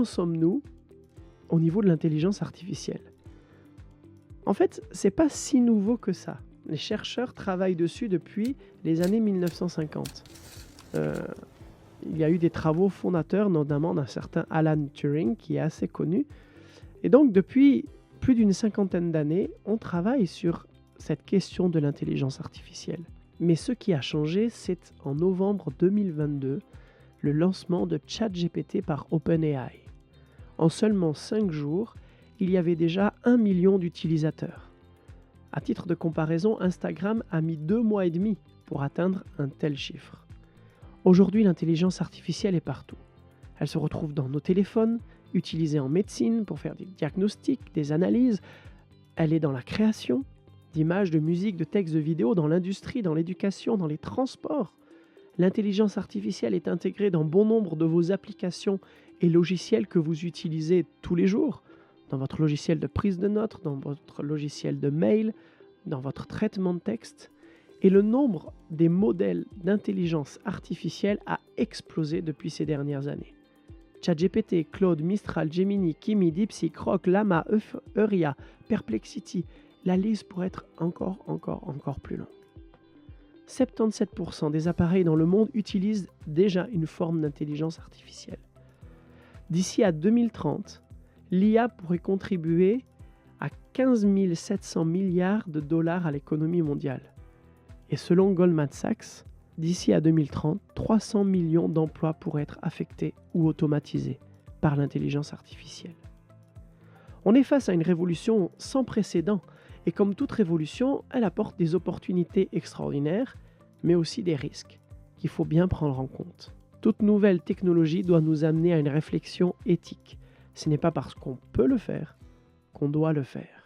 en sommes-nous au niveau de l'intelligence artificielle? En fait, c'est pas si nouveau que ça. Les chercheurs travaillent dessus depuis les années 1950. Euh, il y a eu des travaux fondateurs, notamment d'un certain Alan Turing, qui est assez connu. Et donc, depuis plus d'une cinquantaine d'années, on travaille sur cette question de l'intelligence artificielle. Mais ce qui a changé, c'est en novembre 2022, le lancement de ChatGPT par OpenAI. En seulement 5 jours, il y avait déjà 1 million d'utilisateurs. À titre de comparaison, Instagram a mis 2 mois et demi pour atteindre un tel chiffre. Aujourd'hui, l'intelligence artificielle est partout. Elle se retrouve dans nos téléphones, utilisée en médecine pour faire des diagnostics, des analyses. Elle est dans la création d'images, de musique, de textes, de vidéos, dans l'industrie, dans l'éducation, dans les transports. L'intelligence artificielle est intégrée dans bon nombre de vos applications et logiciels que vous utilisez tous les jours, dans votre logiciel de prise de notes, dans votre logiciel de mail, dans votre traitement de texte. Et le nombre des modèles d'intelligence artificielle a explosé depuis ces dernières années. ChatGPT, Claude, Mistral, Gemini, Kimi, DeepSeek, Grok, Llama, Euria, Perplexity, la liste pourrait être encore plus longue. 77% des appareils dans le monde utilisent déjà une forme d'intelligence artificielle. D'ici à 2030, l'IA pourrait contribuer à 15 700 milliards de dollars à l'économie mondiale. Et selon Goldman Sachs, d'ici à 2030, 300 millions d'emplois pourraient être affectés ou automatisés par l'intelligence artificielle. On est face à une révolution sans précédent, et comme toute révolution, elle apporte des opportunités extraordinaires, mais aussi des risques qu'il faut bien prendre en compte. Toute nouvelle technologie doit nous amener à une réflexion éthique. Ce n'est pas parce qu'on peut le faire qu'on doit le faire.